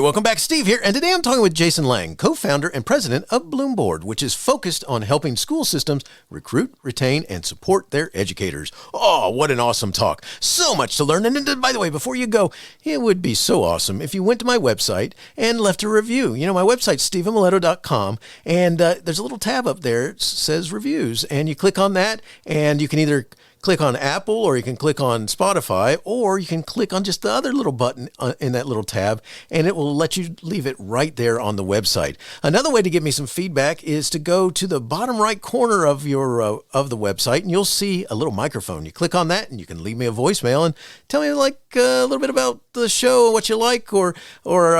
welcome back. Steve here, and today I'm talking with Jason Lange, co-founder and president of BloomBoard, which is focused on helping school systems recruit, retain, and support their educators. Oh, what an awesome talk. So much to learn. And by the way, before you go, it would be so awesome if you went to my website and left a review. You know, my website's stephenmiletto.com, and there's a little tab up there that says reviews, and you click on that, and you can either click on Apple, or you can click on Spotify, or you can click on just the other little button in that little tab, and it will let you leave it right there on the website. Another way to give me some feedback is to go to the bottom right corner of your of the website, and you'll see a little microphone. You click on that, and you can leave me a voicemail and tell me like a little bit about the show, what you like, or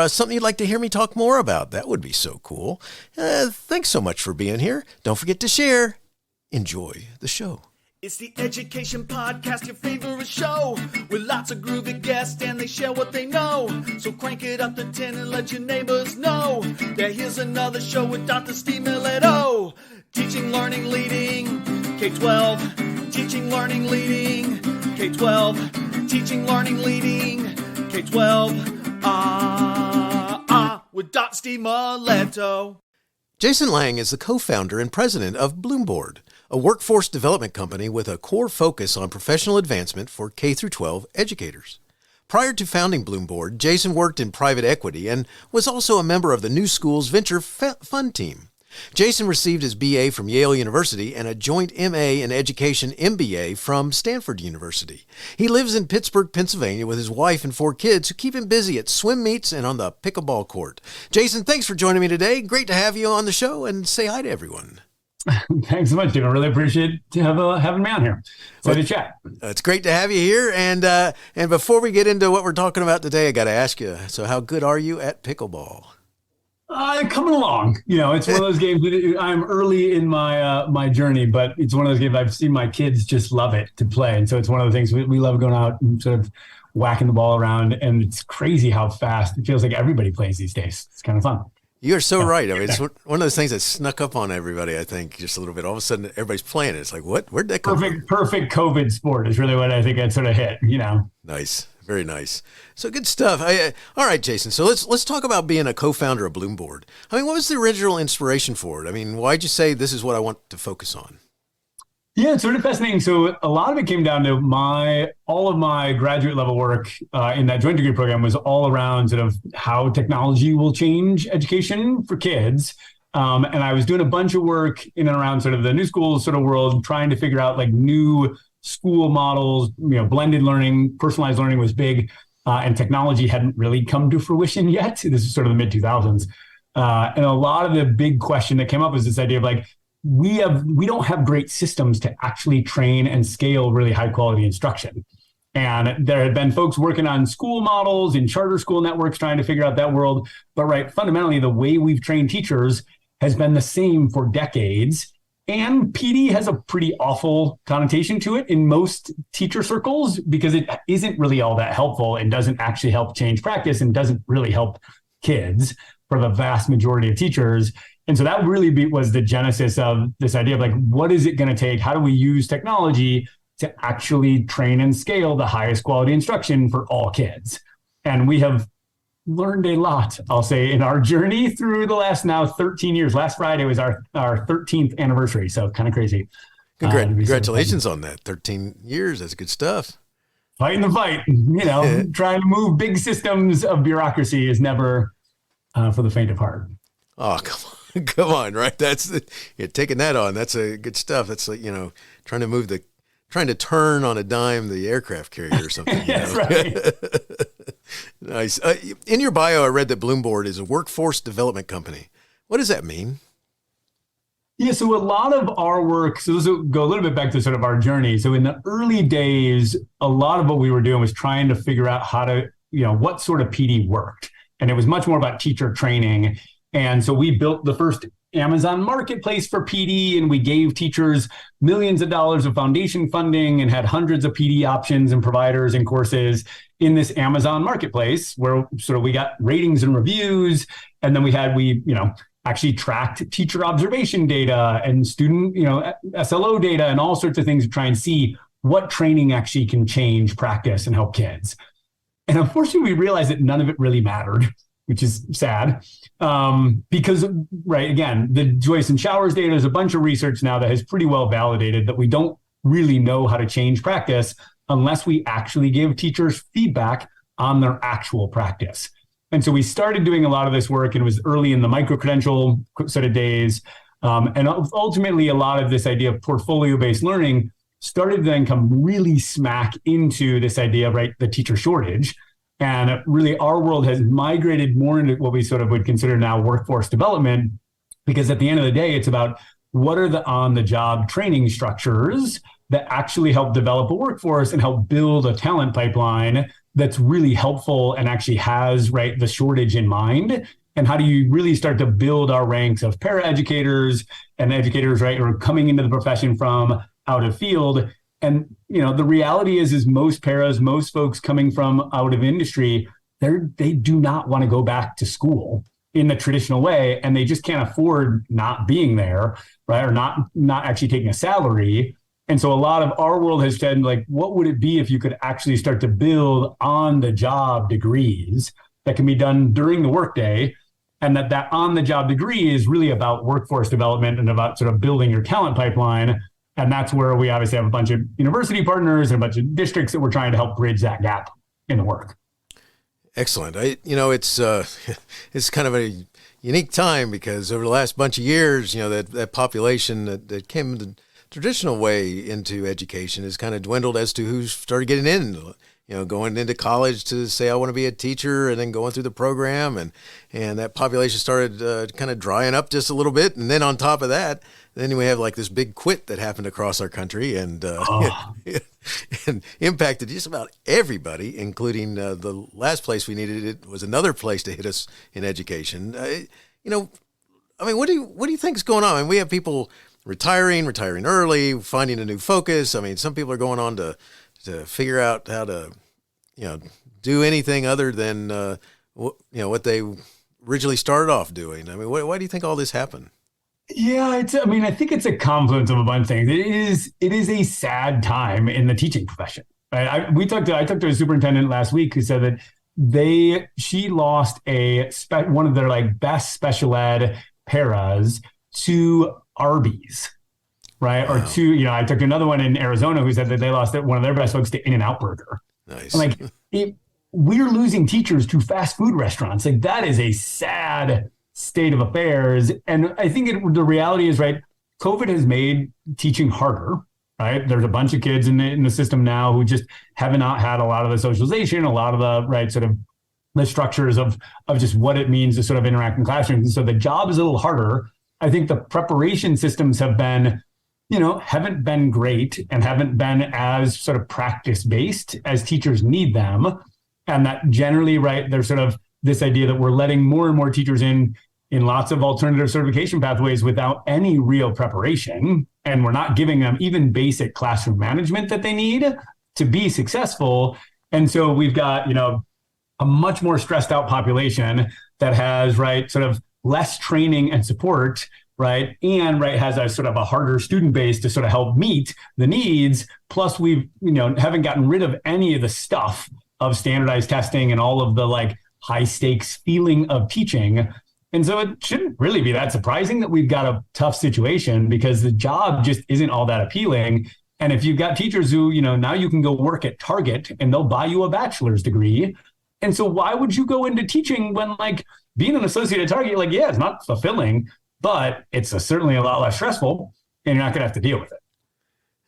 something you'd like to hear me talk more about. That would be so cool. Thanks so much for being here. Don't forget to share. Enjoy the show. It's the Education Podcast, your favorite show, with lots of groovy guests and they share what they know. So crank it up to 10 and let your neighbors know that here's another show with Dr. Steve Miletto. Teaching, learning, leading, K-12. Teaching, learning, leading, K-12. Teaching, learning, leading, K-12. With Dr. Steve Miletto. Jason Lange is the co-founder and president of BloomBoard, a workforce development company with a core focus on professional advancement for K-12 educators. Prior to founding BloomBoard, Jason worked in private equity and was also a member of the New Schools Venture Fund team. Jason received his BA from Yale University and a joint MA in Education MBA from Stanford University. He lives in Pittsburgh, Pennsylvania with his wife and 4 kids who keep him busy at swim meets and on the pickleball court. Jason, thanks for joining me today. Great to have you on the show, and say hi to everyone. Thanks so much, Steve. I really appreciate having me on here. So to chat. It's great to have you here. And before we get into what we're talking about today, I got to ask you, so how good are you at pickleball? Coming along. You know, it's one of those games that I'm early in my journey, but it's one of those games I've seen my kids just love it to play. And so it's one of the things we love going out and sort of whacking the ball around. And it's crazy how fast it feels like everybody plays these days. It's kind of fun. You're so right. I mean, it's one of those things that snuck up on everybody, I think, just a little bit. All of a sudden, everybody's playing it. It's like, what? Where'd that come from? Perfect COVID sport is really what I think I sort of hit, you know. Nice. Very nice. So good stuff. All right, Jason. So let's talk about being a co-founder of BloomBoard. I mean, what was the original inspiration for it? I mean, why'd you say this is what I want to focus on? Yeah, it's sort of fascinating. So a lot of it came down to all of my graduate level work in that joint degree program was all around sort of how technology will change education for kids. And I was doing a bunch of work in and around sort of the new school sort of world, trying to figure out like new school models, you know, blended learning, personalized learning was big, and technology hadn't really come to fruition yet. This is sort of the mid 2000s. And a lot of the big question that came up was this idea of like, we don't have great systems to actually train and scale really high quality instruction. And there had been folks working on school models in charter school networks trying to figure out that world. But fundamentally, the way we've trained teachers has been the same for decades. And PD has a pretty awful connotation to it in most teacher circles because it isn't really all that helpful and doesn't actually help change practice and doesn't really help kids for the vast majority of teachers. And so that really was the genesis of this idea of like, what is it going to take? How do we use technology to actually train and scale the highest quality instruction for all kids? And we have learned a lot, I'll say, in our journey through the last now 13 years. Last Friday was our 13th anniversary. So kind of crazy. Congratulations on that. 13 years. That's good stuff. Fighting the fight, you know, trying to move big systems of bureaucracy is never for the faint of heart. Oh, come on, right? Taking that on. That's a good stuff. That's like, you know, trying to turn on a dime the aircraft carrier or something. That's right. Nice. In your bio, I read that BloomBoard is a workforce development company. What does that mean? Yeah, so a lot of our work, so this will go a little bit back to sort of our journey. So in the early days, a lot of what we were doing was trying to figure out how to, you know, what sort of PD worked. And it was much more about teacher training. And so we built the first Amazon marketplace for PD, and we gave teachers millions of dollars of foundation funding and had hundreds of PD options and providers and courses in this Amazon marketplace where sort of we got ratings and reviews. And then we actually tracked teacher observation data and student, SLO data and all sorts of things to try and see what training actually can change practice and help kids. And unfortunately, we realized that none of it really mattered. which is sad. Because, right, again, the Joyce and Showers data, there's a bunch of research now that has pretty well validated that we don't really know how to change practice unless we actually give teachers feedback on their actual practice. And so we started doing a lot of this work, and it was early in the micro-credential sort of days. And ultimately, a lot of this idea of portfolio-based learning started to then come really smack into this idea of, right, the teacher shortage. And really, our world has migrated more into what we sort of would consider now workforce development, because at the end of the day, it's about what are the on-the-job training structures that actually help develop a workforce and help build a talent pipeline that's really helpful and actually has, right, the shortage in mind. And how do you really start to build our ranks of paraeducators and educators, right, who are coming into the profession from out of field. And, the reality is most paras, most folks coming from out of industry, they do not want to go back to school in the traditional way, and they just can't afford not being there, right, or not actually taking a salary. And so a lot of our world has said, like, what would it be if you could actually start to build on-the-job degrees that can be done during the workday, and that on-the-job degree is really about workforce development and about sort of building your talent pipeline. And that's where we obviously have a bunch of university partners and a bunch of districts that we're trying to help bridge that gap in the work. Excellent. It's kind of a unique time, because over the last bunch of years, that population that came the traditional way into education has kind of dwindled as to who started getting in, going into college to say, I want to be a teacher, and then going through the program. And that population started kind of drying up just a little bit. And then on top of that, then we have like this big quit that happened across our country and and impacted just about everybody, including the last place we needed it was another place to hit us in education. What do you think is going on? I mean, we have people retiring early, finding a new focus. I mean, some people are going on to figure out how to, do anything other than, what they originally started off doing. I mean, why do you think all this happened? Yeah, I think it's a confluence of a bunch of things. It is a sad time in the teaching profession. Right? I talked to a superintendent last week who said that she lost one of their like best special ed paras to Arby's, right? Wow. Or to, I took another one in Arizona who said that they lost one of their best folks to In-N-Out Burger. Nice. Like, we're losing teachers to fast food restaurants. Like, that is a sad state of affairs. And I think the reality is, right, COVID has made teaching harder, right? There's a bunch of kids in the system now who just have not had a lot of the socialization, a lot of the, right, sort of the structures of just what it means to sort of interact in classrooms. And so the job is a little harder. I think the preparation systems haven't been great and haven't been as sort of practice-based as teachers need them. And that generally, right, there's sort of this idea that we're letting more and more teachers in lots of alternative certification pathways without any real preparation. And we're not giving them even basic classroom management that they need to be successful. And so we've got, a much more stressed out population that has, right, sort of less training and support, right, and right has a sort of a harder student base to sort of help meet the needs. Plus we've, haven't gotten rid of any of the stuff of standardized testing and all of the like high stakes feeling of teaching. And so it shouldn't really be that surprising that we've got a tough situation, because the job just isn't all that appealing. And if you've got teachers who, now you can go work at Target and they'll buy you a bachelor's degree. And so why would you go into teaching when, like, being an associate at Target, like, yeah, it's not fulfilling, but it's certainly a lot less stressful, and you're not going to have to deal with it.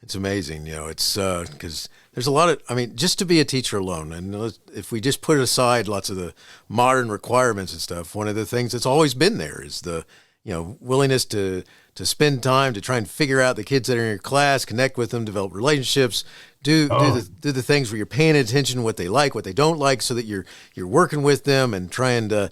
It's amazing, it's because there's a lot of, just to be a teacher alone, and if we just put aside lots of the modern requirements and stuff, one of the things that's always been there is the, willingness to spend time to try and figure out the kids that are in your class, connect with them, develop relationships, do the things where you're paying attention to what they like, what they don't like, so that you're working with them and trying to,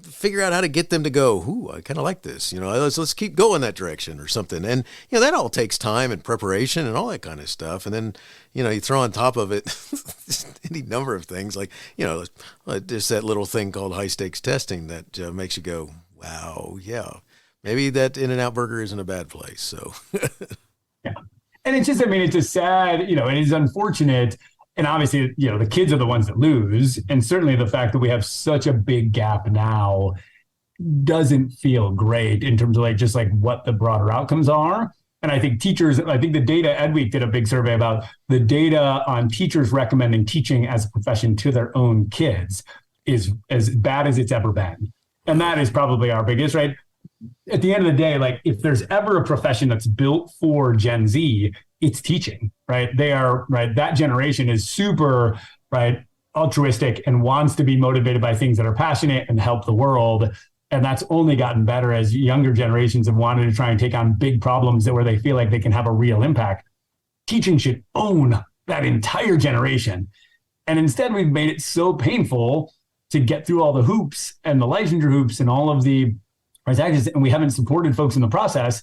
figure out how to get them to go, ooh, I kind of like this, let's keep going that direction or something. And, that all takes time and preparation and all that kind of stuff. And then, you throw on top of it any number of things like, just that little thing called high stakes testing that makes you go, wow, yeah, maybe that In-N-Out Burger isn't a bad place. So, yeah. And it's just, it's a sad, it is unfortunate. And obviously, the kids are the ones that lose. And certainly the fact that we have such a big gap now doesn't feel great in terms of just what the broader outcomes are. And I think the data, Ed Week did a big survey about the data on teachers recommending teaching as a profession to their own kids is as bad as it's ever been. And that is probably our biggest, right? At the end of the day, if there's ever a profession that's built for Gen Z, it's teaching, right? They are, right? That generation is super, right, altruistic and wants to be motivated by things that are passionate and help the world. And that's only gotten better as younger generations have wanted to try and take on big problems where they feel like they can have a real impact. Teaching should own that entire generation. And instead, we've made it so painful to get through all the hoops and the licensure hoops and all of the transactions, and we haven't supported folks in the process,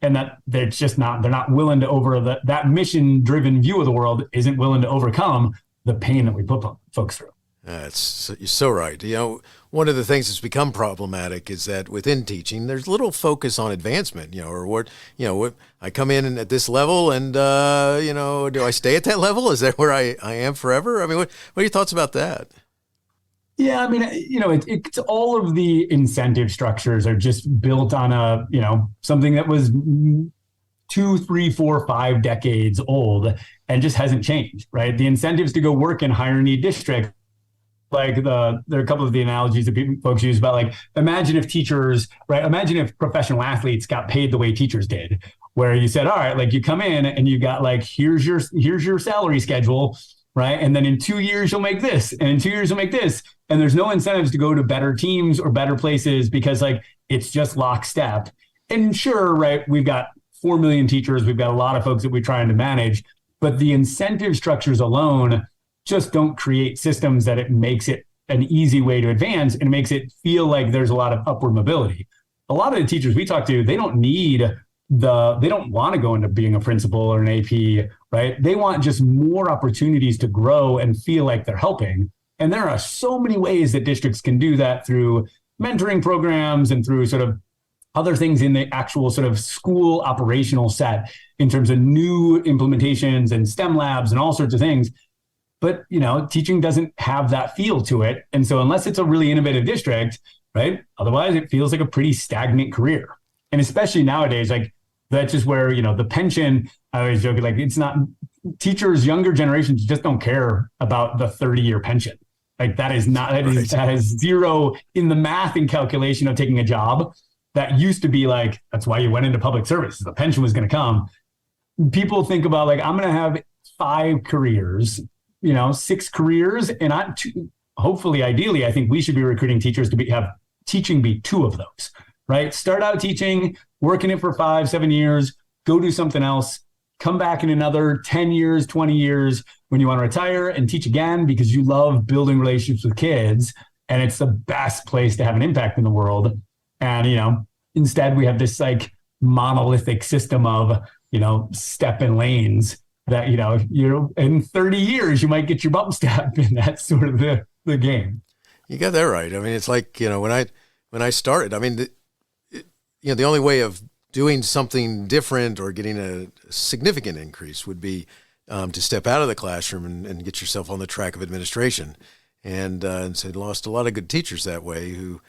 and that they're not willing to that mission-driven view of the world isn't willing to overcome the pain that we put folks through. You're so right. One of the things that's become problematic is that within teaching, there's little focus on advancement, or what I come in at this level and, do I stay at that level? Is that where I am forever? I mean, what are your thoughts about that? Yeah, I mean, it's all of the incentive structures are just built on something that was 2, 3, 4, 5 decades old and just hasn't changed, right? The incentives to go work in higher need districts, there are a couple of the analogies that folks use about imagine if teachers, right? Imagine if professional athletes got paid the way teachers did, where you said, all right, you come in and you got here's your salary schedule, right? And then in 2 years, you'll make this, and in 2 years, you'll make this. And there's no incentives to go to better teams or better places because it's just lockstep. And sure, right, we've got 4 million teachers. We've got a lot of folks that we're trying to manage, but the incentive structures alone just don't create systems that it makes it an easy way to advance and it makes it feel like there's a lot of upward mobility. A lot of the teachers we talk to, they don't want to go into being a principal or an AP, right? They want just more opportunities to grow and feel like they're helping. And there are so many ways that districts can do that through mentoring programs and through sort of other things in the actual sort of school operational set in terms of new implementations and STEM labs and all sorts of things. But, teaching doesn't have that feel to it. And so unless it's a really innovative district, right? Otherwise, it feels like a pretty stagnant career. And especially nowadays, that's just where, the pension, I always joke, it's not teachers, younger generations just don't care about the 30-year pension. That has zero in the math and calculation of taking a job. That used to be that's why you went into public service. The pension was going to come. People think about I'm going to have 5 careers, 6 careers. And hopefully, ideally, I think we should be recruiting teachers to have teaching be 2 of those, right? Start out teaching, work in it for 5, 7 years, go do something else, come back in another 10 years, 20 years when you want to retire and teach again because you love building relationships with kids. And it's the best place to have an impact in the world. And, instead we have this monolithic system of, step and lanes that, in 30 years, you might get your bump step, and that's sort of the game. You got that right. I mean, it's when I started, I mean, the only way of doing something different or getting a significant increase would be to step out of the classroom and get yourself on the track of administration. And so lost a lot of good teachers that way who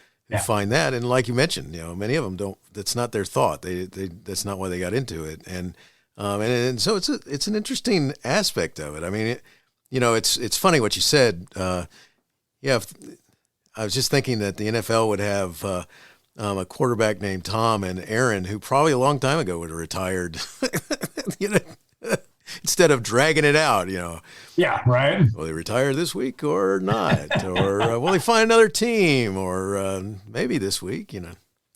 find that. And like you mentioned, many of them don't, that's not their thought. They that's not why they got into it. And so it's an interesting aspect of it. I mean, it's funny what you said. I was just thinking that the NFL would have a quarterback named Tom and Aaron, who probably a long time ago would have retired, instead of dragging it out, Yeah, right. Will they retire this week or not? Or will they find another team? Or maybe this week,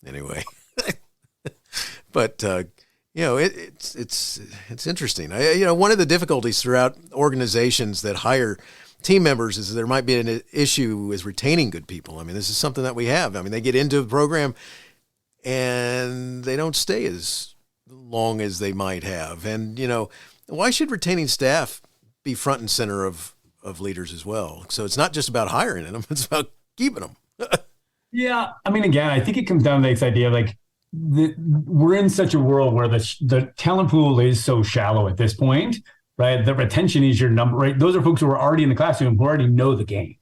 anyway. But, it's interesting. One of the difficulties throughout organizations that hire team members is there might be an issue with retaining good people. I mean, this is something that we have. I mean, they get into the program and they don't stay as long as they might have. And, why should retaining staff be front and center of leaders as well? So it's not just about hiring them, it's about keeping them. Yeah. I mean, again, I think it comes down to this idea of we're in such a world where the talent pool is so shallow at this point right? The retention is your number, right? Those are folks who are already in the classroom, who already know the game.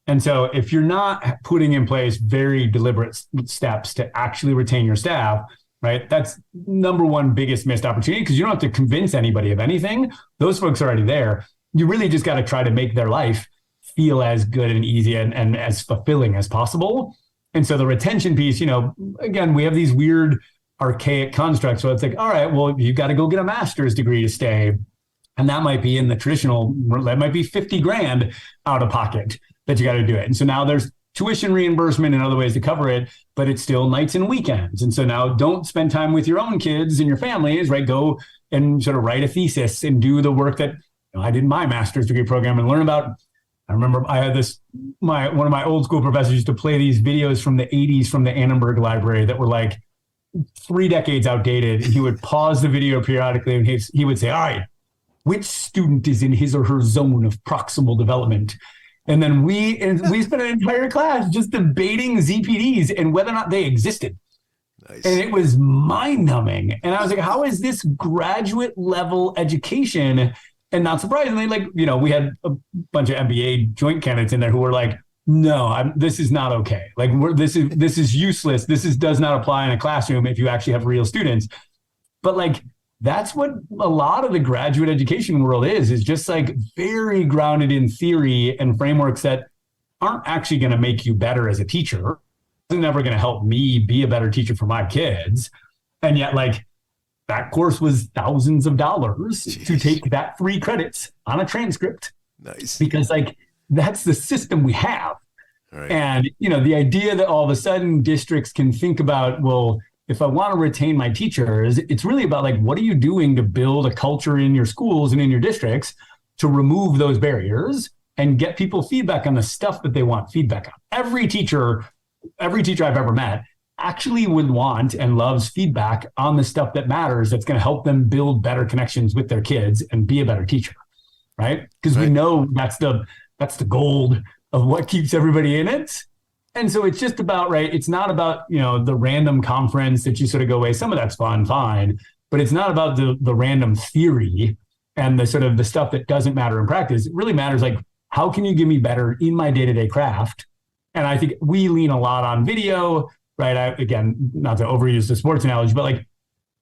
And so if you're not putting in place very deliberate steps to actually retain your staff, right, that's number one biggest missed opportunity, because you don't have to convince anybody of anything. Those folks are already there. You really just got to try to make their life feel as good and easy and as fulfilling as possible. And so the retention piece, again, we have these weird archaic constructs. So it's like, all right, well, you got to go get a master's degree to stay. And that might be in the traditional, that might be 50 grand out of pocket that you got to do it. And so now there's tuition reimbursement and other ways to cover it, but it's still nights and weekends. And so now don't spend time with your own kids and your families, right? Go and sort of write a thesis and do the work that I did in my master's degree program and learn about. I remember I had one of my old school professors used to play these videos from the 80s from the Annenberg Library that were like 3 decades outdated. And he would pause the video periodically and he would say, all right, which student is in his or her zone of proximal development? And then we spent an entire class just debating ZPDs and whether or not they existed. Nice. And it was mind-numbing. And I was like, how is this graduate level education? And not surprisingly, we had a bunch of MBA joint candidates in there who were like, no, this is not okay. Like, this is useless. Does not apply in a classroom if you actually have real students. But that's what a lot of the graduate education world is just very grounded in theory and frameworks that aren't actually going to make you better as a teacher. It's never going to help me be a better teacher for my kids. And yet, that course was thousands of dollars to take that 3 credits on a transcript. Nice. Because that's the system we have. Right. And, the idea that all of a sudden districts can think about, well, if I want to retain my teachers, it's really about what are you doing to build a culture in your schools and in your districts to remove those barriers and get people feedback on the stuff that they want feedback on. Every teacher I've ever met actually would want and loves feedback on the stuff that matters, that's going to help them build better connections with their kids and be a better teacher, right? Because we know that's the gold of what keeps everybody in it. And so it's just about, right, it's not about, the random conference that you sort of go away. Some of that's fine, but it's not about the random theory and the sort of the stuff that doesn't matter in practice. It really matters, how can you give me better in my day-to-day craft? And I think we lean a lot on video, right? Again, not to overuse the sports analogy, but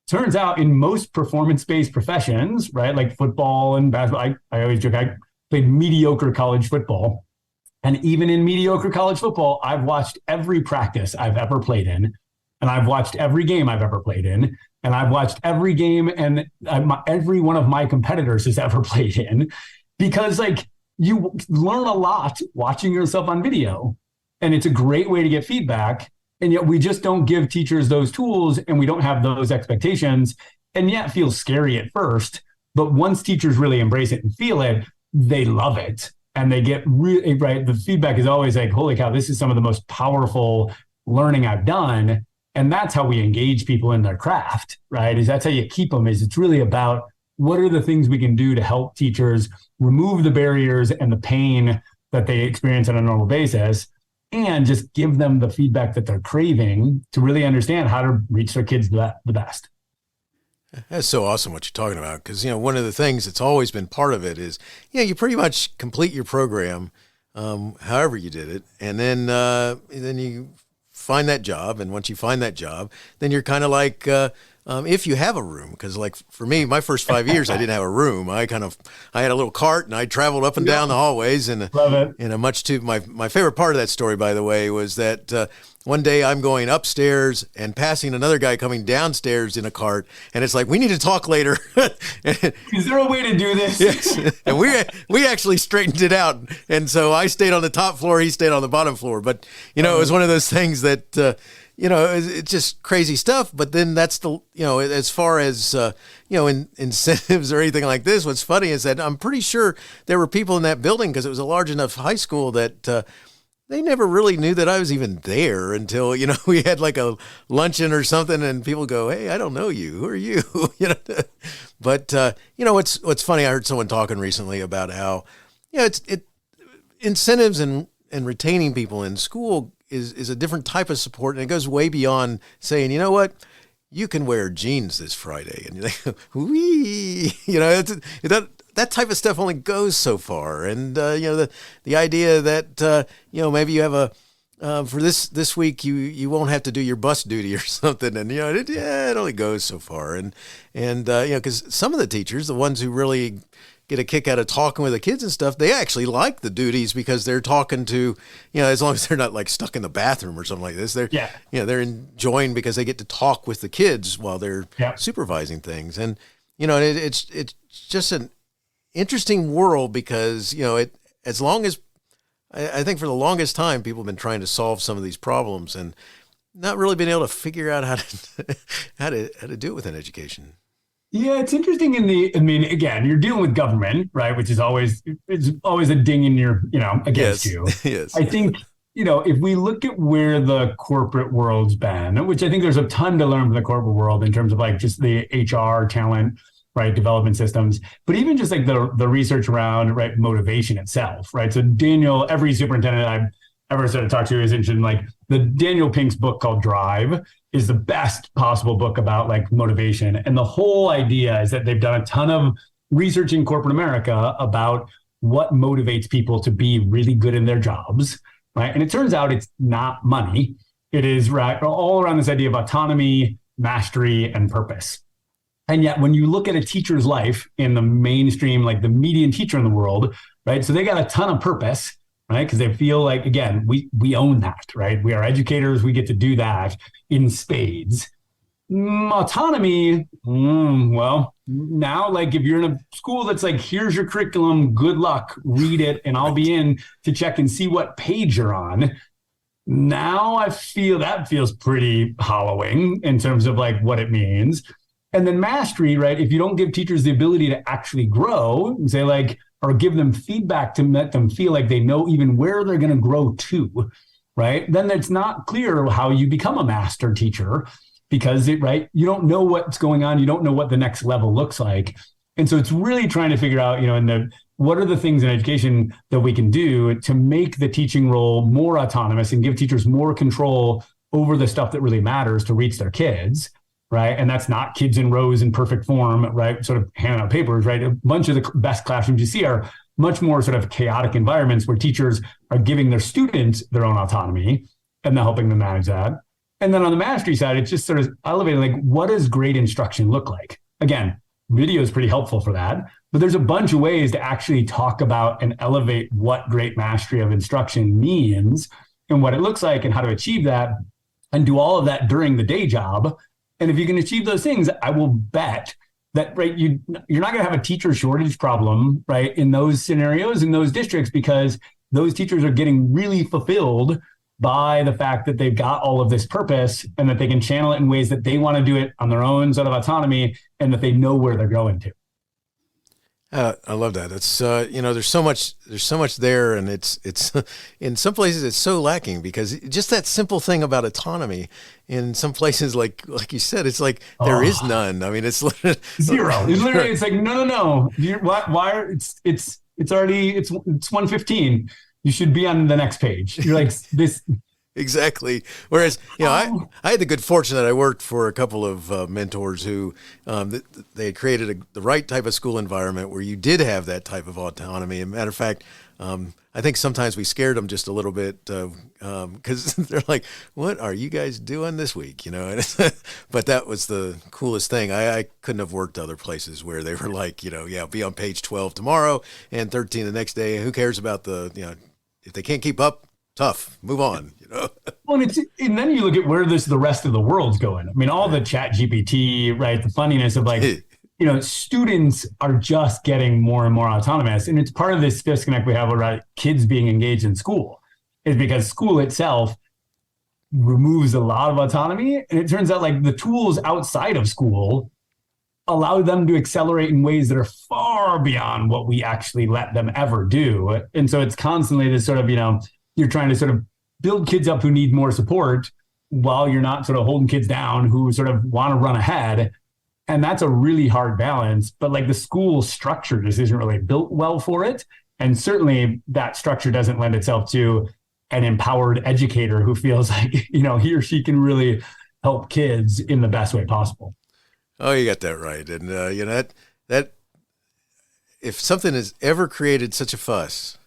turns out in most performance-based professions, right, like football and basketball, I always joke, I played mediocre college football. And even in mediocre college football, I've watched every practice I've ever played in, and I've watched every game I've ever played in, and I've watched every game and every one of my competitors has ever played in, because you learn a lot watching yourself on video, and it's a great way to get feedback. And yet we just don't give teachers those tools, and we don't have those expectations, and yet it feels scary at first. But once teachers really embrace it and feel it, they love it. And they get really, right, the feedback is always holy cow, this is some of the most powerful learning I've done. And that's how we engage people in their craft, right? That's how you keep them, it's really about what are the things we can do to help teachers remove the barriers and the pain that they experience on a normal basis, and just give them the feedback that they're craving to really understand how to reach their kids the best. That's so awesome what you're talking about, because, one of the things that's always been part of it is, you pretty much complete your program, however you did it, and then you find that job, and once you find that job, then you're kind of if you have a room, because for me, my first 5 years, I didn't have a room. I had a little cart, and I traveled up and down the hallways, and love it. My favorite part of that story, by the way, was that one day I'm going upstairs and passing another guy coming downstairs in a cart, and it's we need to talk later. Is there a way to do this? Yes, and we actually straightened it out, and so I stayed on the top floor, he stayed on the bottom floor. But it was one of those things that. It's just crazy stuff. But then that's as far as, incentives or anything like this, what's funny is that I'm pretty sure there were people in that building, because it was a large enough high school, that they never really knew that I was even there until, we had a luncheon or something, and people go, hey, I don't know you. Who are you? But, what's funny, I heard someone talking recently about how, incentives and retaining people in school is a different type of support, and it goes way beyond saying, you know what, you can wear jeans this Friday, and you think, wee, that type of stuff only goes so far. And, the idea that, maybe you have for this week, you won't have to do your bus duty or something. And, it only goes so far. And because some of the teachers, the ones who really get a kick out of talking with the kids and stuff, they actually like the duties because they're talking to, as long as they're not like stuck in the bathroom or something like this, they're enjoying because they get to talk with the kids while they're supervising things. And, it's just an interesting world because, as long as I think for the longest time, people have been trying to solve some of these problems and not really been able to figure out how to do it within education. Yeah, it's interesting again, you're dealing with government, right? Which is always a ding in your, against you. Yes. I think, if we look at where the corporate world's been, which I think there's a ton to learn from the corporate world in terms of like just the HR talent, right, development systems, but even just like the research around, right, motivation itself, right? So Daniel, every superintendent I've ever sort of talked to is interested in like the Daniel Pink's book called Drive is the best possible book about like motivation. And the whole idea is that they've done a ton of research in corporate America about what motivates people to be really good in their jobs, right? And it turns out it's not money. It is right all around this idea of autonomy, mastery, and purpose. And yet when you look at a teacher's life in the mainstream, like the median teacher in the world, right? So they got a ton of purpose, right? Because they feel like, again, we own that, right? We are educators. We get to do that in spades. Autonomy, well, now, like if you're in a school that's like, here's your curriculum, good luck, read it, and I'll be in to check and see what page you're on. Now I feel that feels pretty hollowing in terms of like what it means. And then mastery, right? If you don't give teachers the ability to actually grow and say like, or give them feedback to let them feel like they know even where they're going to grow to, right? Then it's not clear how you become a master teacher because you don't know what's going on. You don't know what the next level looks like. And so it's really trying to figure out, what are the things in education that we can do to make the teaching role more autonomous and give teachers more control over the stuff that really matters to reach their kids. Right. And that's not kids in rows in perfect form, right? Sort of handing out papers, right? A bunch of the best classrooms you see are much more sort of chaotic environments where teachers are giving their students their own autonomy and they're helping them manage that. And then on the mastery side, it's just sort of elevating, like, what does great instruction look like? Again, video is pretty helpful for that, but there's a bunch of ways to actually talk about and elevate what great mastery of instruction means and what it looks like and how to achieve that and do all of that during the day job. And if you can achieve those things, I will bet that, right, you're not going to have a teacher shortage problem, right, in those scenarios, in those districts, because those teachers are getting really fulfilled by the fact that they've got all of this purpose and that they can channel it in ways that they want to do it on their own sort of autonomy and that they know where they're going to. I love that. It's there's so much there, and it's in some places it's so lacking because just that simple thing about autonomy. In some places, like you said, it's like there is none. I mean, it's zero. It's like no. Why? It's already it's 1:15. You should be on the next page. You're like this. Exactly. Whereas, I had the good fortune that I worked for a couple of mentors who they had created the right type of school environment where you did have that type of autonomy. And matter of fact, I think sometimes we scared them just a little bit because they're like, "What are you guys doing this week?" But that was the coolest thing. I couldn't have worked other places where they were like, be on page 12 tomorrow and 13 the next day. Who cares about if they can't keep up? Tough, move on, Well, and then you look at where the rest of the world's going. I mean, all the chat GPT, right? The funniness of like, students are just getting more and more autonomous. And it's part of this disconnect we have about kids being engaged in school is because school itself removes a lot of autonomy. And it turns out like the tools outside of school allow them to accelerate in ways that are far beyond what we actually let them ever do. And so it's constantly this sort of, you're trying to sort of build kids up who need more support while you're not sort of holding kids down who sort of want to run ahead. And that's a really hard balance. But like the school structure just isn't really built well for it. And certainly that structure doesn't lend itself to an empowered educator who feels like, he or she can really help kids in the best way possible. Oh, you got that right. And, that if something has ever created such a fuss,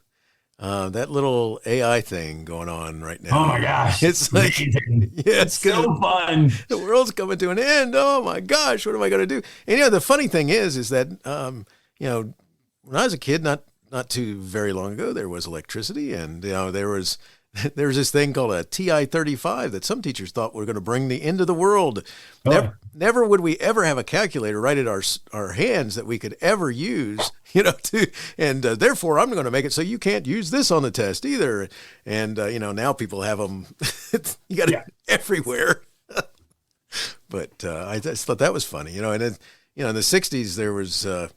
that little AI thing going on right now. Oh my gosh. It's like, amazing. Yeah, it's so fun. The world's coming to an end. Oh my gosh, what am I going to do? And the funny thing is that, when I was a kid, not too very long ago, there was electricity, and there was this thing called a TI-35 that some teachers thought were going to bring the end of the world. Never would we ever have a calculator right at our hands that we could ever use, and therefore I'm going to make it so you can't use this on the test either. And, now people have them, you got it everywhere. But I just thought that was funny, and then, in the 60s, there was a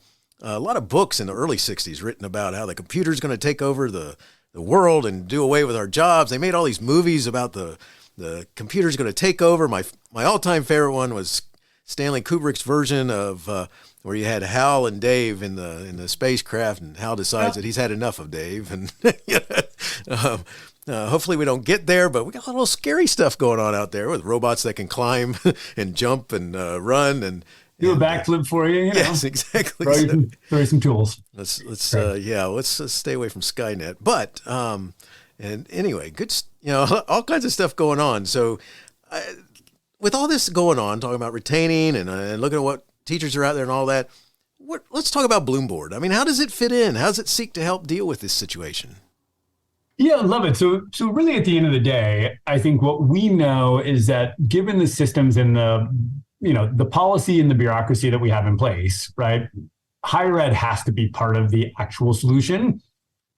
lot of books in the early 60s written about how the computer's going to take over the world and do away with our jobs. They made all these movies about the computer's going to take over. My all-time favorite one was Stanley Kubrick's version of where you had Hal and Dave in the spacecraft, and Hal decides that he's had enough of Dave, and hopefully we don't get there, but we got a little scary stuff going on out there with robots that can climb and jump and run and do a backflip for you. Yes, exactly. Throw you some tools. Let's stay away from Skynet. But and anyway, good. All kinds of stuff going on. So, with all this going on, talking about retaining and looking at what teachers are out there and all that, let's talk about BloomBoard. I mean, how does it fit in? How does it seek to help deal with this situation? Yeah, I love it. So really, at the end of the day, I think what we know is that given the systems and the policy and the bureaucracy that we have in place, right? Higher ed has to be part of the actual solution.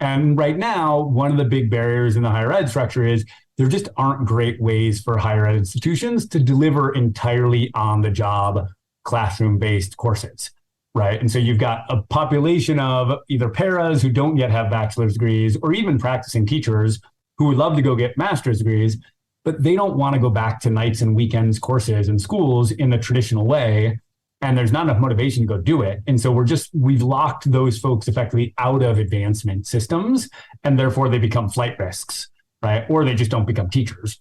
And right now, one of the big barriers in the higher ed structure is there just aren't great ways for higher ed institutions to deliver entirely on-the-job, classroom-based courses, right? And so you've got a population of either paras who don't yet have bachelor's degrees, or even practicing teachers who would love to go get master's degrees, but they don't want to go back to nights and weekends courses in schools in the traditional way. And there's not enough motivation to go do it. And so we've locked those folks effectively out of advancement systems, and therefore they become flight risks, right? Or they just don't become teachers.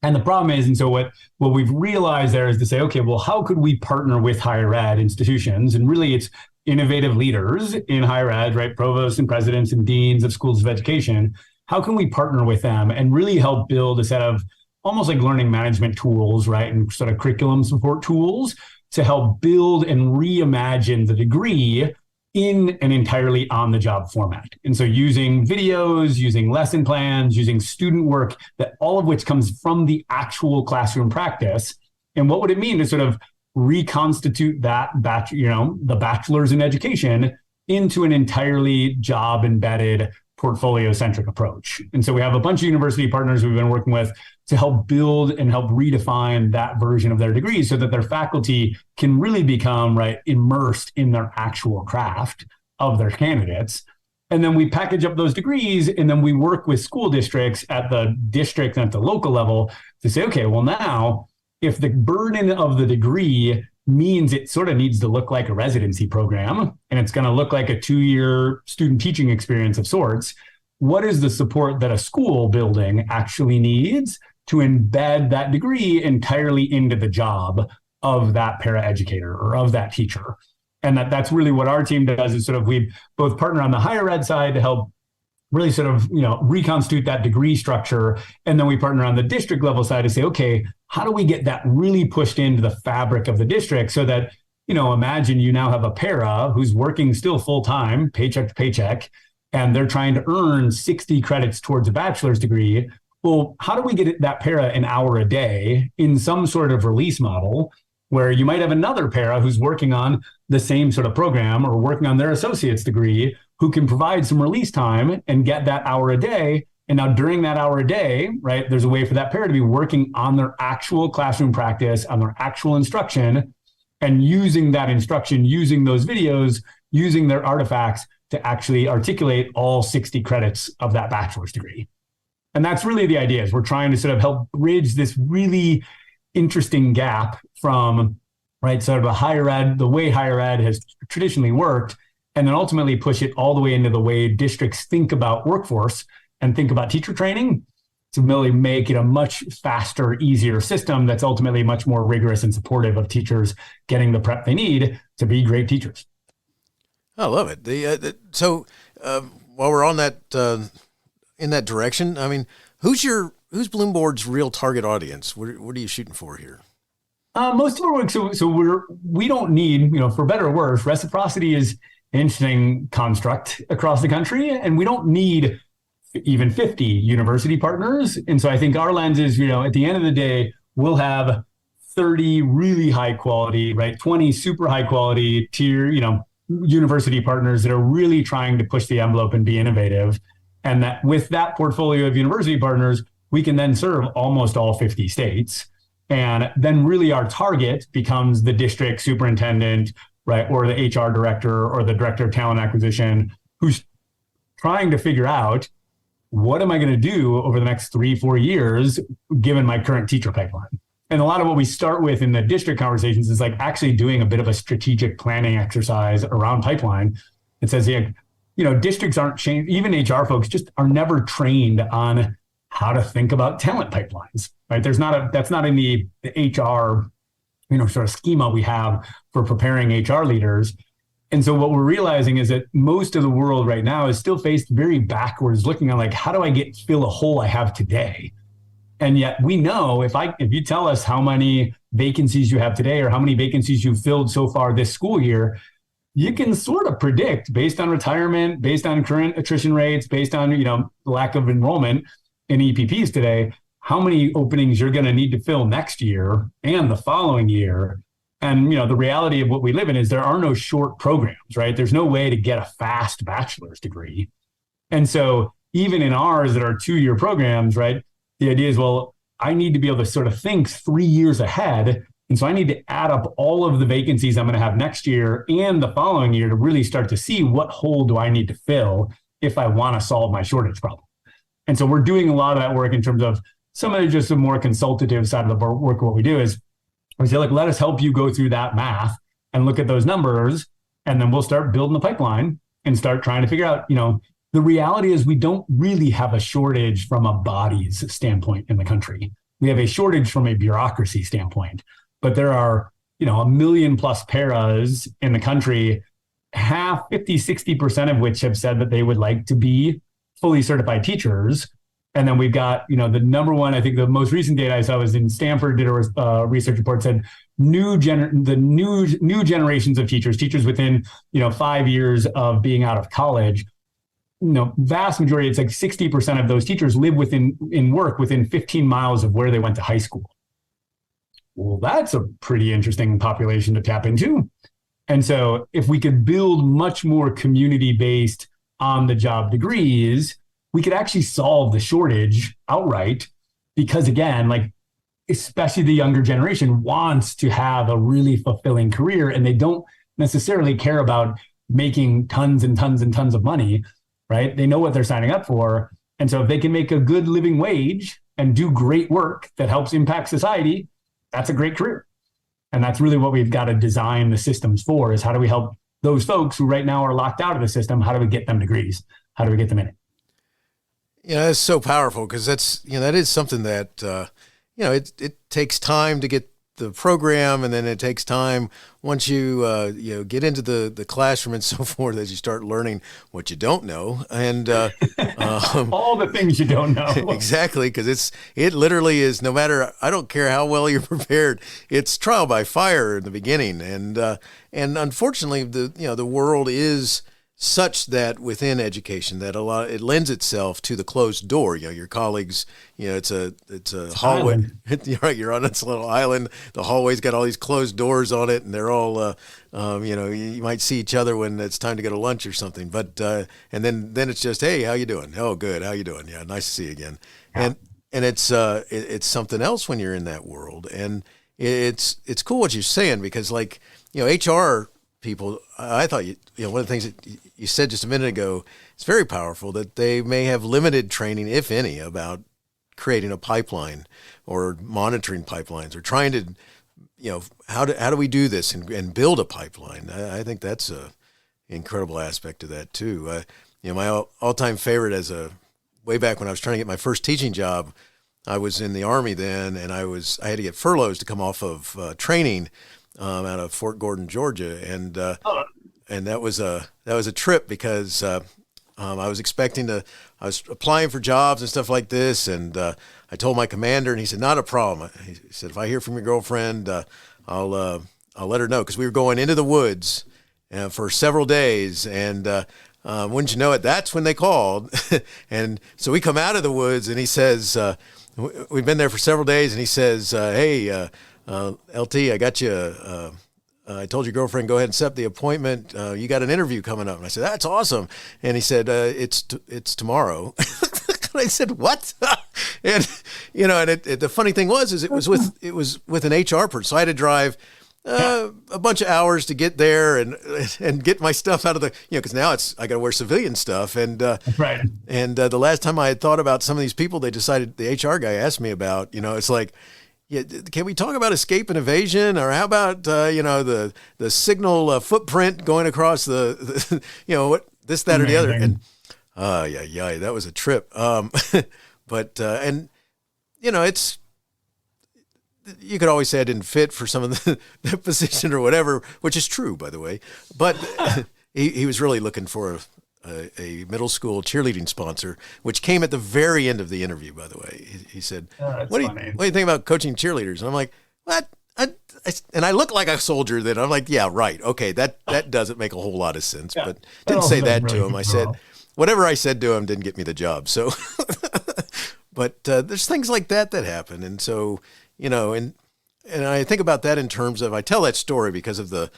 And the problem is, and so what we've realized there is to say, okay, well, how could we partner with higher ed institutions? And really it's innovative leaders in higher ed, right? Provosts and presidents and deans of schools of education. How can we partner with them and really help build a set of almost like learning management tools, right? And sort of curriculum support tools to help build and reimagine the degree in an entirely on-the-job format. And so using videos, using lesson plans, using student work, that all of which comes from the actual classroom practice. And what would it mean to sort of reconstitute that the bachelor's in education into an entirely job-embedded, portfolio-centric approach? And so we have a bunch of university partners we've been working with to help build and help redefine that version of their degree so that their faculty can really become immersed in their actual craft of their candidates. And then we package up those degrees, and then we work with school districts at the district and at the local level to say, okay, well now, if the burden of the degree means it sort of needs to look like a residency program, and it's going to look like a 2-year student teaching experience of sorts, what is the support that a school building actually needs to embed that degree entirely into the job of that paraeducator or of that teacher? And that's really what our team does, is sort of we both partner on the higher ed side to help really sort of, reconstitute that degree structure. And then we partner on the district level side to say, okay, how do we get that really pushed into the fabric of the district so that, imagine you now have a para who's working still full time, paycheck to paycheck, and they're trying to earn 60 credits towards a bachelor's degree. Well, how do we get that para an hour a day in some sort of release model where you might have another para who's working on the same sort of program or working on their associate's degree who can provide some release time and get that hour a day. And now during that hour a day, right, there's a way for that para to be working on their actual classroom practice, on their actual instruction, and using that instruction, using those videos, using their artifacts to actually articulate all 60 credits of that bachelor's degree. And that's really the idea, is we're trying to sort of help bridge this really interesting gap from, right, sort of a higher ed, the way higher ed has traditionally worked, and then ultimately push it all the way into the way districts think about workforce and think about teacher training to really make it a much faster, easier system that's ultimately much more rigorous and supportive of teachers getting the prep they need to be great teachers. I love it. So while we're on that in that direction, I mean, who's BloomBoard's real target audience? What are you shooting for here? Most of our work, we don't need, for better or worse, reciprocity is an interesting construct across the country, and we don't need even 50 university partners. And so I think our lens is, at the end of the day, we'll have 30 really high quality, right? 20 super high quality tier, university partners that are really trying to push the envelope and be innovative. And that with that portfolio of university partners, we can then serve almost all 50 states. And then really our target becomes the district superintendent, right? Or the HR director or the director of talent acquisition, who's trying to figure out, what am I going to do over the next 3-4 years, given my current teacher pipeline? And a lot of what we start with in the district conversations is like actually doing a bit of a strategic planning exercise around pipeline. It says, districts aren't trained, even HR folks just are never trained on how to think about talent pipelines, right? That's not in the HR, sort of schema we have for preparing HR leaders. And so what we're realizing is that most of the world right now is still faced very backwards, looking at like, how do I fill a hole I have today? And yet we know if you tell us how many vacancies you have today or how many vacancies you've filled so far this school year, you can sort of predict based on retirement, based on current attrition rates, based on, lack of enrollment in EPPs today, how many openings you're going to need to fill next year and the following year. And, the reality of what we live in is there are no short programs, right? There's no way to get a fast bachelor's degree. And so even in ours that are 2-year programs, right? The idea is, well, I need to be able to sort of think 3 years ahead. And so I need to add up all of the vacancies I'm going to have next year and the following year to really start to see what hole do I need to fill if I want to solve my shortage problem. And so we're doing a lot of that work in terms of some of just the more consultative side of the work. What we do is we say, like, let us help you go through that math and look at those numbers. And then we'll start building the pipeline and start trying to figure out, the reality is we don't really have a shortage from a bodies standpoint in the country. We have a shortage from a bureaucracy standpoint, but there are, 1 million plus paras in the country, 50-60% of which have said that they would like to be fully certified teachers. And then we've got, the number one, I think the most recent data I saw was in Stanford did a research report said new generations of teachers within, 5 years of being out of college, vast majority, it's like 60% of those teachers live within 15 miles of where they went to high school. Well, that's a pretty interesting population to tap into. And so if we could build much more community-based on-the-job degrees, we could actually solve the shortage outright because, again, like, especially the younger generation wants to have a really fulfilling career and they don't necessarily care about making tons and tons and tons of money, right? They know what they're signing up for. And so if they can make a good living wage and do great work that helps impact society, that's a great career. And that's really what we've got to design the systems for, is how do we help those folks who right now are locked out of the system? How do we get them degrees? How do we get them in it? That's so powerful because that's, that is something that, it takes time to get the program, and then it takes time once you, get into the classroom and so forth as you start learning what you don't know. And all the things you don't know. Exactly. Because it literally is, no matter, I don't care how well you're prepared, it's trial by fire in the beginning. And unfortunately the world is such that within education that it lends itself to the closed door. Your colleagues, it's a hallway. You're on this little island. The hallway's got all these closed doors on it, and they're all, you might see each other when it's time to go to lunch or something. But and then it's just, hey, how you doing? Oh, good. How you doing? Yeah, nice to see you again. Yeah. And it's something else when you're in that world, and it's cool what you're saying because, like, HR people, I thought one of the things that you said just a minute ago, it's very powerful that they may have limited training, if any, about creating a pipeline or monitoring pipelines or trying to, how do we do this and build a pipeline? I think that's a incredible aspect of that too. My all-time favorite way back when I was trying to get my first teaching job, I was in the Army then, and I had to get furloughs to come off of training out of Fort Gordon, Georgia, and and that was a trip because I was I was applying for jobs and stuff like this, and I told my commander, and he said, not a problem. He said, if I hear from your girlfriend, I'll let her know, because we were going into the woods for several days, and wouldn't you know it, that's when they called. And so we come out of the woods, and he says, we've been there for several days, and he says, hey, LT, I got you. I told your girlfriend, go ahead and set up the appointment. You got an interview coming up. And I said, that's awesome. And he said, it's tomorrow. I said, what? And, and the funny thing was it was with an HR person. So I had to drive a bunch of hours to get there and get my stuff out of the, because now I got to wear civilian stuff. And, right. And the last time I had thought about some of these people, they decided, the HR guy asked me about, it's like, yeah, can we talk about escape and evasion, or how about the signal footprint going across the what this, that, or the other? And that was a trip. But and it's, you could always say I didn't fit for some of the position or whatever, which is true, by the way. But he was really looking for a middle school cheerleading sponsor, which came at the very end of the interview, by the way. He said, what do you think about coaching cheerleaders? And I'm like, what? And I look like a soldier then. I'm like, yeah, right. Okay, that doesn't make a whole lot of sense. Yeah, but didn't say that to him. I said, whatever I said to him didn't get me the job. So, but there's things like that happen. And so, and I think about that in terms of, I tell that story because of the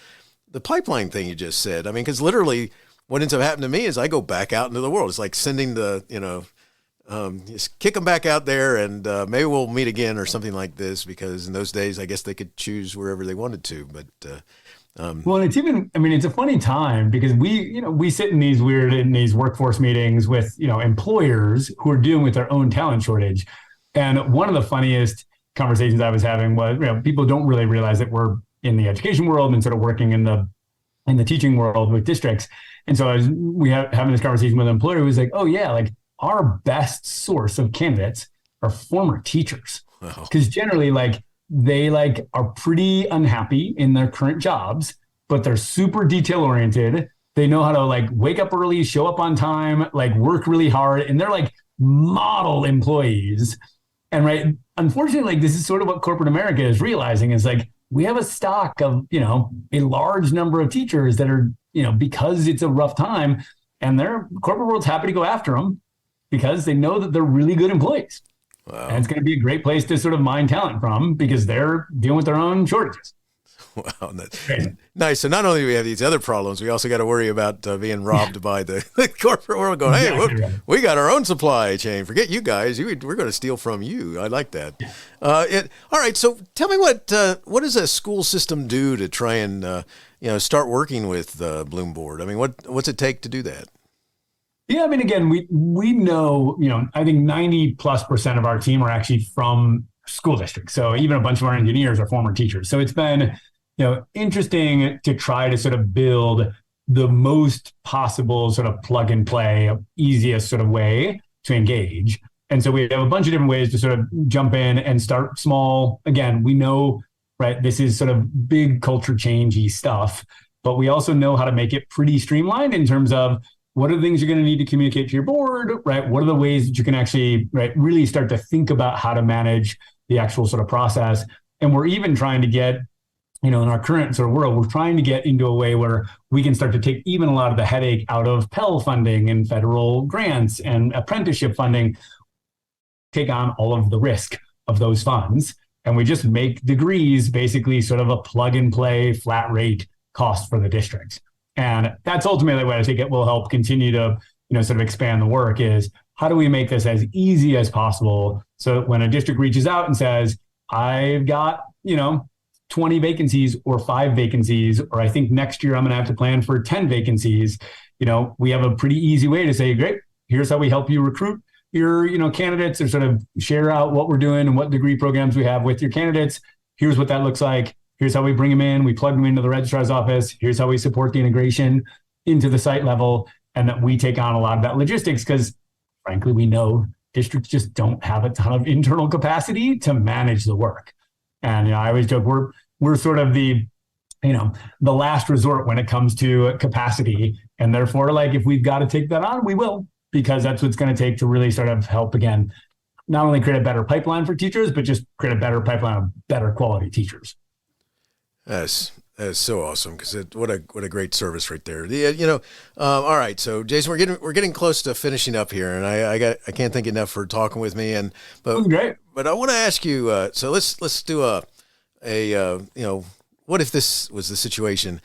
pipeline thing you just said. I mean, because literally what ends up happening to me is I go back out into the world. It's like sending just kick them back out there, and maybe we'll meet again or something like this, because in those days, I guess they could choose wherever they wanted to. But well, it's it's a funny time, because we sit in these workforce meetings with, employers who are dealing with their own talent shortage. And one of the funniest conversations I was having was, people don't really realize that we're in the education world and sort of working in the teaching world with districts. And so we having this conversation with an employer who was like, oh yeah, like our best source of candidates are former teachers. Because generally, like, they are pretty unhappy in their current jobs, but they're super detail oriented. They know how to wake up early, show up on time, work really hard, and they're model employees. And unfortunately, this is sort of what corporate America is realizing, is we have a stock of, a large number of teachers that are, because it's a rough time, and their corporate world's happy to go after them because they know that they're really good employees. Wow. And it's going to be a great place to sort of mine talent from, because they're dealing with their own shortages. Wow, that's nice. So not only do we have these other problems, we also got to worry about being robbed by the corporate world going, hey, exactly, we got our own supply chain. Forget you guys. We're going to steal from you. I like that. All right. So tell me what does a school system do to try and, start working with BloomBoard? I mean, what's it take to do that? Yeah, I mean, again, we know, I think 90+% of our team are actually from school districts. So even a bunch of our engineers are former teachers. So it's been, interesting to try to sort of build the most possible sort of plug and play, easiest sort of way to engage. And so we have a bunch of different ways to sort of jump in and start small. Again, we know, this is sort of big culture changey stuff, but we also know how to make it pretty streamlined in terms of what are the things you're going to need to communicate to your board, right? What are the ways that you can actually, really start to think about how to manage the actual sort of process? And we're even trying to get, in our current sort of world, we're trying to get into a way where we can start to take even a lot of the headache out of Pell funding and federal grants and apprenticeship funding, take on all of the risk of those funds. And we just make degrees basically sort of a plug and play flat rate cost for the district. And that's ultimately what I think it will help continue to, sort of expand the work, is how do we make this as easy as possible? So when a district reaches out and says, I've got, 20 vacancies or 5 vacancies, or I think next year I'm going to have to plan for 10 vacancies, we have a pretty easy way to say, great, here's how we help you recruit your, candidates, or sort of share out what we're doing and what degree programs we have with your candidates. Here's what that looks like. Here's how we bring them in. We plug them into the registrar's office. Here's how we support the integration into the site level. And that we take on a lot of that logistics, because frankly, we know districts just don't have a ton of internal capacity to manage the work. And I always joke, we're sort of the the last resort when it comes to capacity. And therefore, like, if we've got to take that on, we will, because that's what's going to take to really sort of help, again, not only create a better pipeline for teachers, but just create a better pipeline of better quality teachers. That's so awesome, because what a great service right there. All right, so Jason, we're getting close to finishing up here, and I can't thank you enough for talking with me. But great. But I want to ask you. So let's do a what if this was the situation?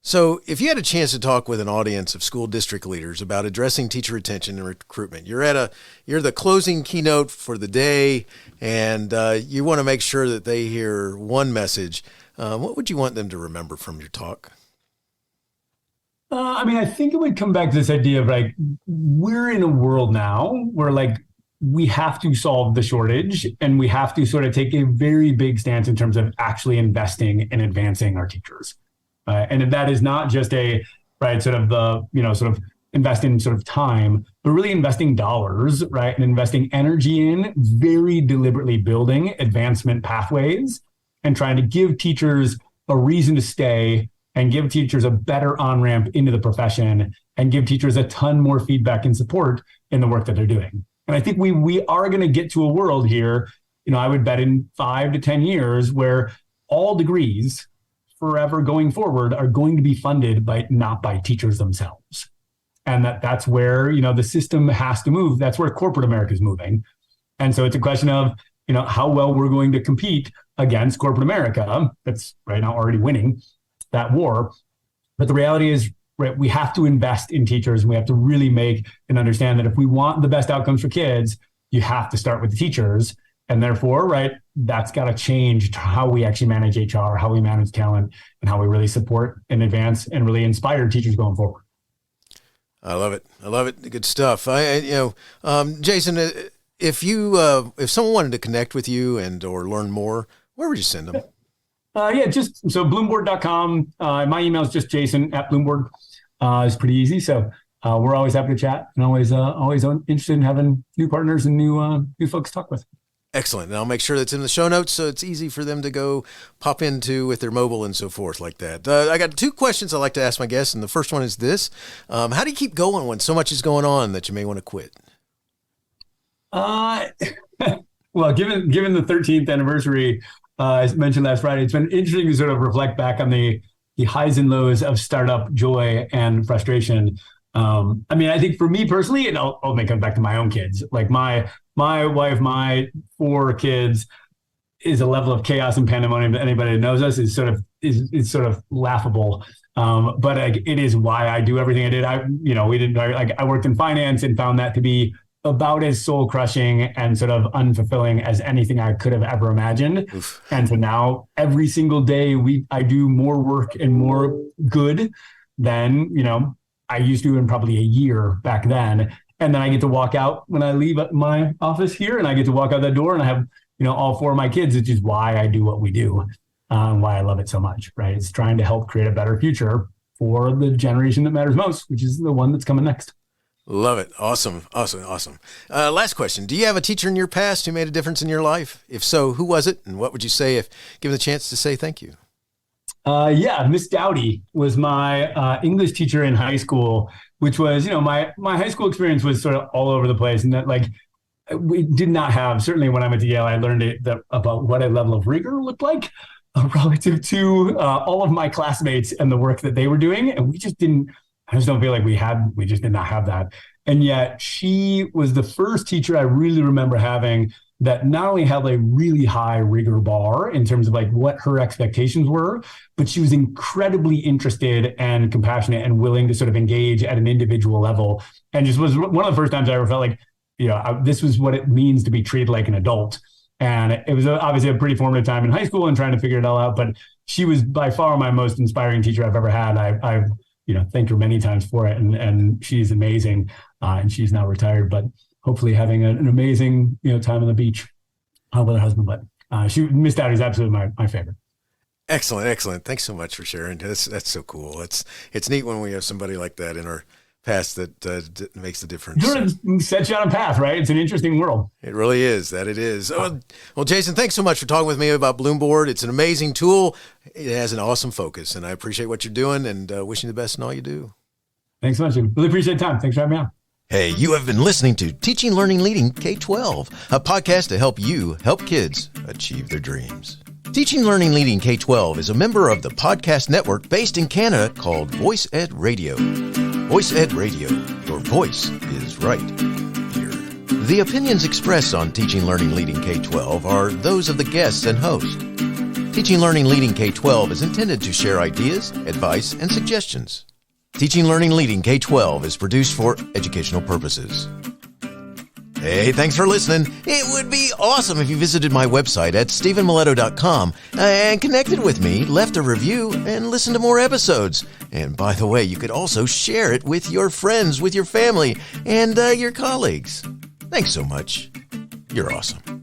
So if you had a chance to talk with an audience of school district leaders about addressing teacher retention and recruitment, you're the closing keynote for the day, and you want to make sure that they hear one message. What would you want them to remember from your talk? I think it would come back to this idea of, like, we're in a world now where, like, we have to solve the shortage, and we have to sort of take a very big stance in terms of actually investing and advancing our teachers. And that is not just sort of investing sort of time, but really investing dollars, right? And investing energy in very deliberately building advancement pathways and trying to give teachers a reason to stay and give teachers a better on-ramp into the profession and give teachers a ton more feedback and support in the work that they're doing. And I think we are going to get to a world here, I would bet in 5 to 10 years, where all degrees forever going forward are going to be funded not by teachers themselves. And that's where, the system has to move. That's where corporate America is moving. And so it's a question of, how well we're going to compete against corporate America that's right now already winning that war. But the reality is, right, we have to invest in teachers, and we have to really make and understand that if we want the best outcomes for kids, you have to start with the teachers. And therefore, right, that's got to change how we actually manage HR, how we manage talent, and how we really support and advance and really inspire teachers going forward. I love it. Good stuff. Jason, if someone wanted to connect with you or learn more, where would you send them? Just so BloomBoard.com. My email is just jason@BloomBoard. It's pretty easy. So we're always happy to chat, and always interested in having new partners and new folks to talk with. Excellent. And I'll make sure that's in the show notes, so it's easy for them to go pop into with their mobile and so forth like that. I got 2 questions I like to ask my guests, and the first one is this. How do you keep going when so much is going on that you may want to quit? Well, given the 13th anniversary, as mentioned last Friday, it's been interesting to sort of reflect back on the highs and lows of startup joy and frustration. I think for me personally, and I'll make it back to my own kids, like my wife, my 4 kids, is a level of chaos and pandemonium that anybody that knows us is sort of laughable. But it is why I do everything I did. I worked in finance and found that to be about as soul crushing and sort of unfulfilling as anything I could have ever imagined. Oof. And so now every single day I do more work and more good than, I used to in probably a year back then. And then I get to walk out when I leave my office here, and I get to walk out that door, and I have, all 4 of my kids, which is why I do what we do, why I love it so much, right? It's trying to help create a better future for the generation that matters most, which is the one that's coming next. Love it. Awesome. Last question. Do you have a teacher in your past who made a difference in your life? If so, who was it? And what would you say if given the chance to say thank you? Miss Dowdy was my English teacher in high school, which was, my high school experience was sort of all over the place. And that, like, we did not have, certainly when I went to Yale, I learned about what a level of rigor looked like relative to all of my classmates and the work that they were doing. And I just don't feel like we just did not have that. And yet she was the first teacher I really remember having that not only had a really high rigor bar in terms of like what her expectations were, but she was incredibly interested and compassionate and willing to sort of engage at an individual level. And just was one of the first times I ever felt like, this was what it means to be treated like an adult. And it was obviously a pretty formative time in high school and trying to figure it all out. But she was by far my most inspiring teacher I've ever had. I've thanked her many times for it. And she's amazing. And she's now retired, but hopefully having an amazing, time on the beach with her husband. But Miss Dowdy is absolutely my favorite. Excellent. Thanks so much for sharing. That's so cool. It's neat when we have somebody like that in our path that makes the difference. Sort of sets you on a path, right? It's an interesting world. It really is. That it is. Well, Jason, thanks so much for talking with me about BloomBoard. It's an amazing tool. It has an awesome focus, and I appreciate what you're doing and wishing you the best in all you do. Thanks so much. I really appreciate the time. Thanks for having me on. Hey, you have been listening to Teaching, Learning, Leading K-12, a podcast to help you help kids achieve their dreams. Teaching, Learning, Leading K-12 is a member of the podcast network based in Canada called Voice Ed Radio. Voice Ed Radio, your voice is right here. The opinions expressed on Teaching, Learning, Leading K-12 are those of the guests and host. Teaching, Learning, Leading K-12 is intended to share ideas, advice, and suggestions. Teaching, Learning, Leading K-12 is produced for educational purposes. Hey, thanks for listening. It would be awesome if you visited my website at stephenmiletto.com and connected with me, left a review, and listened to more episodes. And by the way, you could also share it with your friends, with your family, and your colleagues. Thanks so much. You're awesome.